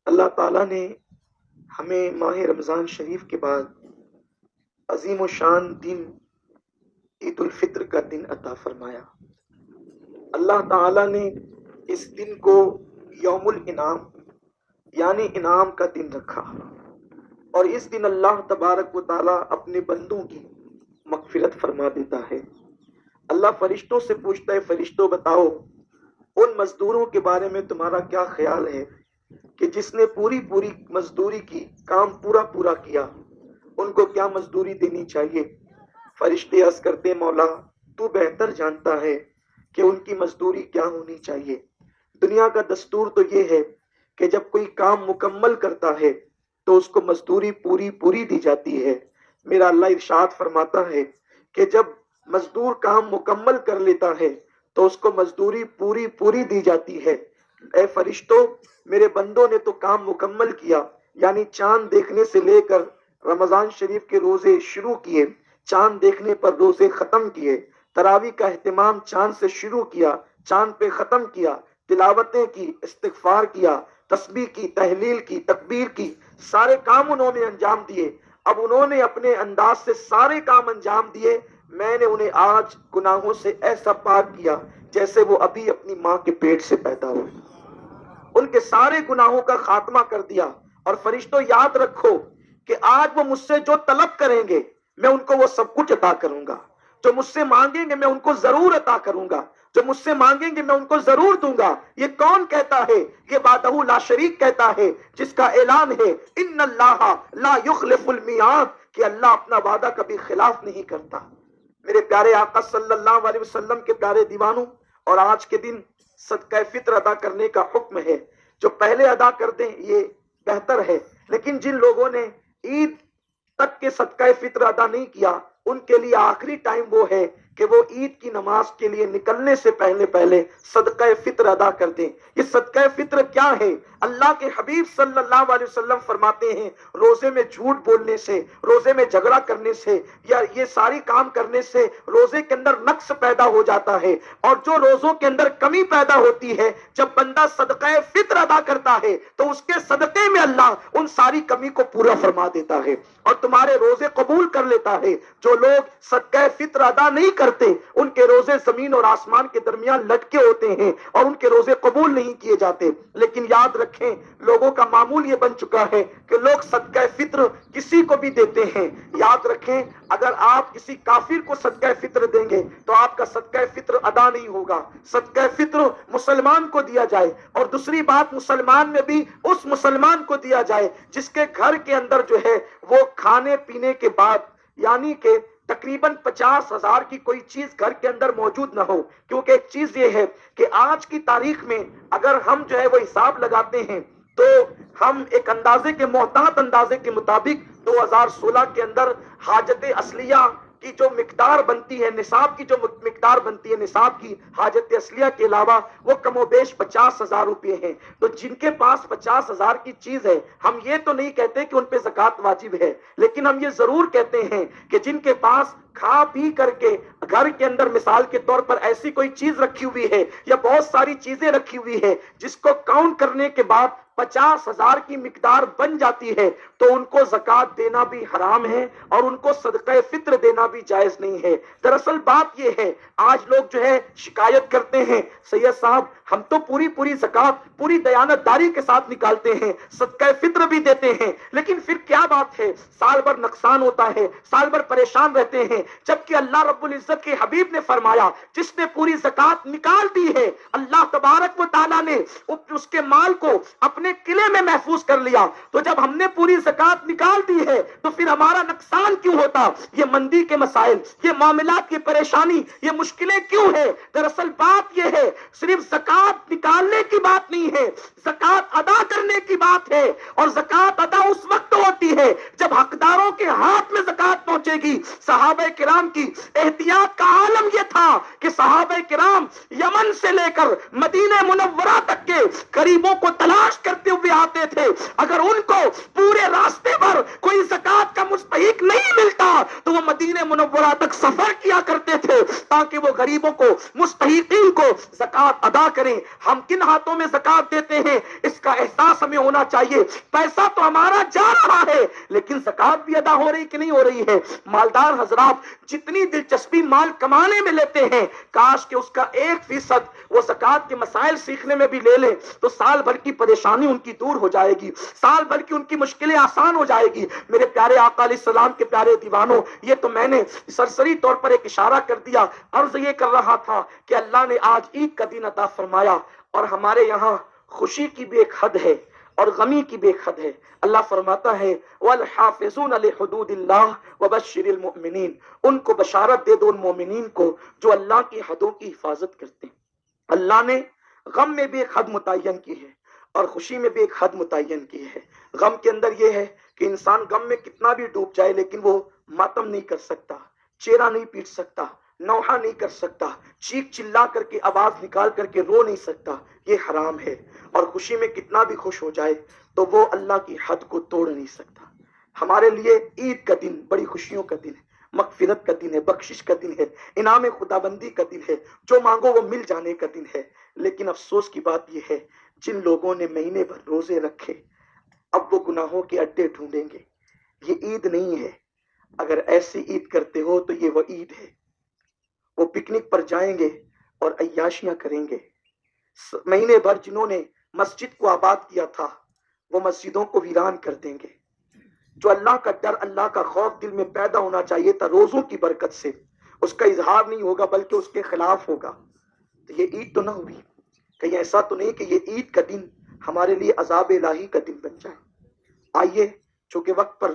اللہ تعالیٰ نے ہمیں ماہ رمضان شریف کے بعد عظیم و شان دن عید الفطر کا دن عطا فرمایا۔ اللہ تعالیٰ نے اس دن کو یوم الانعام یعنی انعام کا دن رکھا، اور اس دن اللہ تبارک و تعالیٰ اپنے بندوں کی مغفرت فرما دیتا ہے۔ اللہ فرشتوں سے پوچھتا ہے، فرشتوں بتاؤ ان مزدوروں کے بارے میں تمہارا کیا خیال ہے کہ جس نے پوری مزدوری کی، کام پورا کیا، ان کو کیا مزدوری دینی چاہیے؟ فرشتے عرض کرتے مولا تو بہتر جانتا ہے کہ ان کی مزدوری کیا ہونی چاہیے۔ دنیا کا دستور تو یہ ہے کہ جب کوئی کام مکمل کرتا ہے تو اس کو مزدوری پوری دی جاتی ہے۔ میرا اللہ ارشاد فرماتا ہے کہ جب مزدور کام مکمل کر لیتا ہے تو اس کو مزدوری پوری دی جاتی ہے۔ اے فرشتوں، میرے بندوں نے تو کام مکمل کیا، یعنی چاند دیکھنے سے لے کر رمضان شریف کے روزے شروع کیے، چاند دیکھنے پر روزے ختم کیے، تراویح کا اہتمام چاند سے شروع کیا، چاند پہ ختم کیا، تلاوتیں کی، استغفار کیا، تسبیح کی، تحلیل کی، تکبیر کی، سارے کام انہوں نے انجام دیے۔ اب انہوں نے اپنے انداز سے سارے کام انجام دیے، میں نے انہیں آج گناہوں سے ایسا پاک کیا جیسے وہ ابھی اپنی ماں کے پیٹ سے پیدا ہوئے۔ ان کے سارے گناہوں کا خاتمہ کر دیا۔ اور فرشتوں یاد رکھو کہ آج وہ مجھ سے جو طلب کریں گے میں ان کو وہ سب کچھ عطا کروں گا، جو مجھ سے مانگیں گے میں ان کو ضرور عطا کروں گا، جو مجھ سے مانگیں گے میں ان کو ضرور دوں گا۔ یہ کون کہتا ہے؟ یہ وحدہ لا شریک کہتا ہے، جس کا اعلان ہے ان اللہ لا یخلف المیعاد، کہ اللہ اپنا وعدہ کبھی خلاف نہیں کرتا۔ میرے پیارے آقا صلی اللہ علیہ وسلم کے پیارے دیوانوں، اور آج کے دن صدقہ فطر ادا کرنے کا حکم ہے۔ جو پہلے ادا کر دیں یہ بہتر ہے، لیکن جن لوگوں نے عید تک کے صدقہ فطر ادا نہیں کیا ان کے لیے آخری ٹائم وہ ہے کہ وہ عید کی نماز کے لیے نکلنے سے پہلے صدقہ فطر ادا کر دیں۔ یہ صدقہ فطر کیا ہے؟ اللہ کے حبیب صلی اللہ علیہ وسلم فرماتے ہیں روزے میں جھوٹ بولنے سے، روزے میں جھگڑا کرنے سے، یا یہ ساری کام کرنے سے روزے کے اندر نقص پیدا ہو جاتا ہے، اور جو روزوں کے اندر کمی پیدا ہوتی ہے جب بندہ صدقہ فطر ادا کرتا ہے تو اس کے صدقے میں اللہ ان ساری کمی کو پورا فرما دیتا ہے اور تمہارے روزے قبول کر لیتا ہے۔ جو لوگ صدقہ فطر ادا نہیں کرتے ان کے روزے زمین اور آسمان کے درمیان لٹکے ہوتے ہیں اور ان کے روزے قبول نہیں کیے جاتے۔ لیکن یاد رکھیں لوگوں کا معمول یہ بن چکا ہے کہ لوگ صدقہ فطر کسی کو بھی دیتے ہیں۔ یاد رکھیں اگر آپ کسی کافر کو صدقہ فطر دیں گے تو آپ کا صدقہ فطر ادا نہیں ہوگا۔ صدقہ فطر مسلمان کو دیا جائے، اور دوسری بات مسلمان میں بھی اس مسلمان کو دیا جائے جس کے گھر کے اندر جو ہے وہ کھانے پینے کے بعد یعنی کہ تقریباً 50,000 کی کوئی چیز گھر کے اندر موجود نہ ہو۔ کیونکہ ایک چیز یہ ہے کہ آج کی تاریخ میں اگر ہم جو ہے وہ حساب لگاتے ہیں تو ہم ایک اندازے کے محتاط اندازے کے مطابق 2016 کے اندر حاجت اصلیہ کی جو مقدار بنتی ہے، نصاب کی جو مقدار بنتی ہے، نصاب کی حاجت اصلیہ کے علاوہ وہ کم و بیش 50,000 روپے ہیں۔ تو جن کے پاس 50,000 کی چیز ہے ہم یہ تو نہیں کہتے کہ ان پہ زکوٰۃ واجب ہے، لیکن ہم یہ ضرور کہتے ہیں کہ جن کے پاس کھا پی کر کے گھر کے اندر مثال کے طور پر ایسی کوئی چیز رکھی ہوئی ہے یا بہت ساری چیزیں رکھی ہوئی ہے جس کو کاؤنٹ کرنے کے بعد 50,000 کی مقدار بن جاتی ہے تو ان کو زکوٰۃ دینا بھی حرام ہے اور ان کو صدقہ فطر دینا بھی جائز نہیں ہے۔ دراصل بات یہ ہے آج لوگ جو ہے شکایت کرتے ہیں سید صاحب ہم تو پوری زکوٰۃ پوری دیانت داری کے ساتھ نکالتے ہیں، صدقہ فطر بھی دیتے ہیں، لیکن پھر کیا بات ہے سال بھر نقصان ہوتا ہے، سال بھر پریشان رہتے ہیں، جبکہ اللہ رب العزت کے حبیب نے فرمایا جس نے پوری زکوٰۃ نکال دی ہے اللہ تبارک و تعالیٰ نے اس کے مال کو اپنے قلعے میں محفوظ کر لیا۔ تو جب ہم نے پوری زکوٰۃ نکال دی ہے تو پھر ہمارا نقصان کیوں ہوتا؟ یہ مندی کے مسائل، یہ معاملات کی پریشانی، یہ مشکلیں کیوں ہے؟ دراصل بات یہ ہے صرف زکوٰۃ نکالنے کی بات نہیں ہے، زکوٰۃ ادا کرنے کی بات ہے، اور زکوٰۃ ادا اس وقت ہوتی ہے جب حقداروں کے ہاتھ میں زکوٰۃ پہنچے گی۔ صحابہ کرام کی احتیاط کا عالم یہ تھا کہ صحابہ کرام یمن سے لے کر مدینہ منورہ تک کے غریبوں کو تلاش کرتے ہوئے آتے تھے، اگر ان کو پورے راستے پر کوئی زکوٰۃ کا مستحق نہیں ملتا تو وہ مدینہ منورہ تک سفر کیا کرتے تھے تاکہ وہ غریبوں کو، مستحقین کو زکوٰۃ ادا کریں۔ ہم کن ہاتھوں میں زکوٰۃ دیتے ہیں اس کا احساس ہمیں ہونا چاہیے۔ پیسہ تو ہمارا جا رہا ہے لیکن زکوٰۃ بھی ادا ہو رہی کہ نہیں ہو رہی ہے؟ مالدار حضرات جتنی دلچسپی مال کمانے میں لیتے ہیں، کاش کہ اس کا 1% وہ زکوٰۃ کے مسائل سیکھنے میں بھی لے لیں تو سال بھر کی پریشانی ان کی دور ہو جائے گی، سال بھر کی ان کی مشکلیں آسان ہو جائے گی۔ میرے پیارے آقا علیہ السلام کے پیارے دیوانوں، یہ تو میں نے سرسری طور پر ایک اشارہ کر دیا۔ عرض یہ کر رہا تھا کہ اللہ نے آج عید کا دن عطا فرمایا اور ہمارے یہاں خوشی کی بھی ایک حد ہے اور غمی کی بھی ایک حد ہے۔ اللہ فرماتا ہے وَالْحَافِظُونَ لِحُدُودِ اللَّهِ وَبَشِّرِ الْمُؤْمِنِينَ، ان کو بشارت دے دو ان مومنین کو جو اللہ کی حدوں کی حفاظت کرتے ہیں۔ اللہ نے غم میں بھی ایک حد متعین کی ہے اور خوشی میں بھی ایک حد متعین کی ہے۔ غم کے اندر یہ ہے کہ انسان غم میں کتنا بھی ڈوب جائے لیکن وہ ماتم نہیں کر سکتا، چہرہ نہیں پیٹ سکتا، نوحہ نہیں کر سکتا، چیخ چلا کر کے آواز نکال کر کے رو نہیں سکتا، یہ حرام ہے۔ اور خوشی میں کتنا بھی خوش ہو جائے تو وہ اللہ کی حد کو توڑ نہیں سکتا۔ ہمارے لیے عید کا دن بڑی خوشیوں کا دن ہے، مغفرت کا دن ہے، بخشش کا دن ہے، انعام خداوندی کا دن ہے، جو مانگو وہ مل جانے کا دن ہے۔ لیکن افسوس کی بات یہ ہے جن لوگوں نے مہینے بھر روزے رکھے اب وہ گناہوں کے اڈے ڈھونڈیں گے۔ یہ عید نہیں ہے۔ اگر ایسی عید کرتے ہو تو یہ وہ عید ہے۔ وہ پکنک پر جائیں گے اور عیاشیاں کریں گے۔ مہینے بھر جنہوں نے مسجد کو آباد کیا تھا وہ مسجدوں کو ویران کر دیں گے۔ جو اللہ کا ڈر، اللہ کا خوف دل میں پیدا ہونا چاہیے تھا روزوں کی برکت سے، اس کا اظہار نہیں ہوگا بلکہ اس کے خلاف ہوگا۔ تو یہ عید تو نہ ہوئی، کہیں ایسا تو نہیں کہ یہ عید کا دن ہمارے لیے عذاب الہی کا دن بن جائے۔ آئیے چونکہ وقت پر